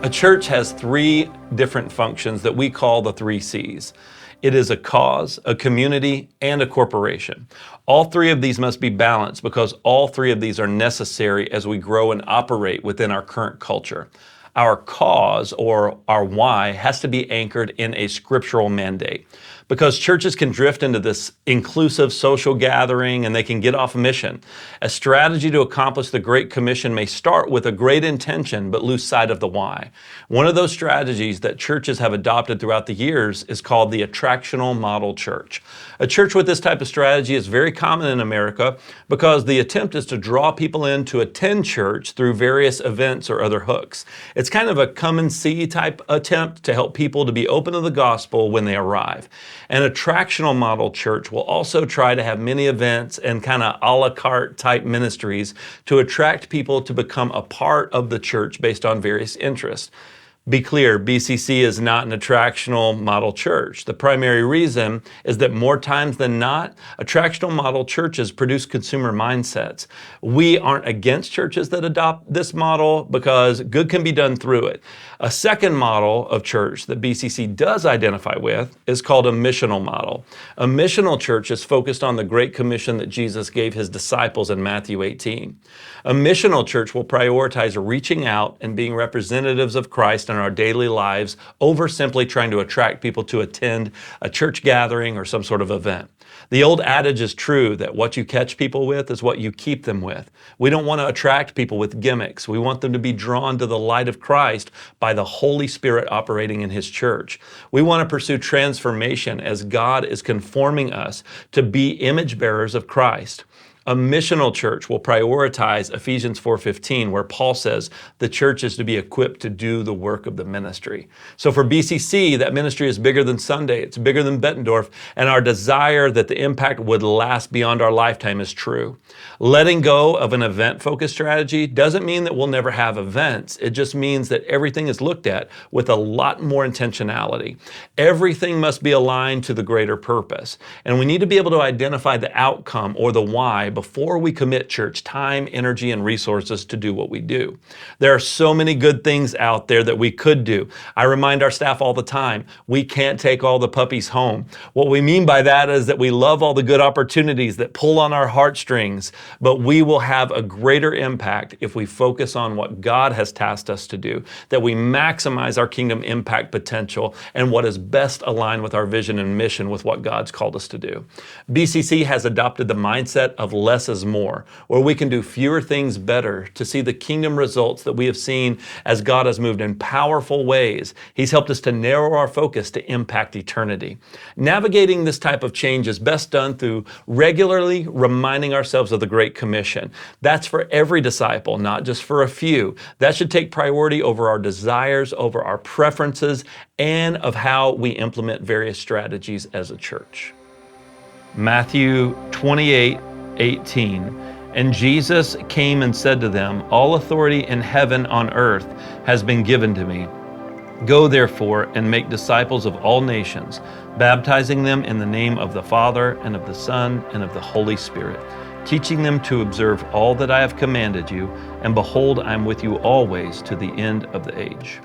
A church has three different functions that we call the three C's. It is a cause, a community, and a corporation. All three of these must be balanced because all three of these are necessary as we grow and operate within our current culture. Our cause, or our why, has to be anchored in a scriptural mandate, because churches can drift into this inclusive social gathering and they can get off mission. A strategy to accomplish the Great Commission may start with a great intention but lose sight of the why. One of those strategies that churches have adopted throughout the years is called the attractional model church. A church with this type of strategy is very common in America because the attempt is to draw people in to attend church through various events or other hooks. It's kind of a come and see type attempt to help people to be open to the gospel when they arrive. An attractional model church will also try to have many events and kind of a la carte type ministries to attract people to become a part of the church based on various interests. Be clear, BCC is not an attractional model church. The primary reason is that more times than not, attractional model churches produce consumer mindsets. We aren't against churches that adopt this model because good can be done through it. A second model of church that BCC does identify with is called a missional model. A missional church is focused on the Great Commission that Jesus gave his disciples in Matthew 18. A missional church will prioritize reaching out and being representatives of Christ in our daily lives over simply trying to attract people to attend a church gathering or some sort of event. The old adage is true that what you catch people with is what you keep them with. We don't want to attract people with gimmicks. We want them to be drawn to the light of Christ by the Holy Spirit operating in His church. We want to pursue transformation as God is conforming us to be image bearers of Christ. A missional church will prioritize Ephesians 4:15, where Paul says the church is to be equipped to do the work of the ministry. So for BCC, that ministry is bigger than Sunday, it's bigger than Bettendorf, and our desire that the impact would last beyond our lifetime is true. Letting go of an event-focused strategy doesn't mean that we'll never have events. It just means that everything is looked at with a lot more intentionality. Everything must be aligned to the greater purpose, and we need to be able to identify the outcome or the why before we commit church time, energy, and resources to do what we do. There are so many good things out there that we could do. I remind our staff all the time, we can't take all the puppies home. What we mean by that is that we love all the good opportunities that pull on our heartstrings, but we will have a greater impact if we focus on what God has tasked us to do, that we maximize our kingdom impact potential and what is best aligned with our vision and mission with what God's called us to do. BCC has adopted the mindset of less is more, where we can do fewer things better to see the kingdom results that we have seen as God has moved in powerful ways. He's helped us to narrow our focus to impact eternity. Navigating this type of change is best done through regularly reminding ourselves of the Great Commission. That's for every disciple, not just for a few. That should take priority over our desires, over our preferences, and of how we implement various strategies as a church. Matthew 28:18, and Jesus came and said to them, all authority in heaven and on earth has been given to me. Go therefore and make disciples of all nations, baptizing them in the name of the Father and of the Son and of the Holy Spirit, teaching them to observe all that I have commanded you, and behold, I am with you always to the end of the age.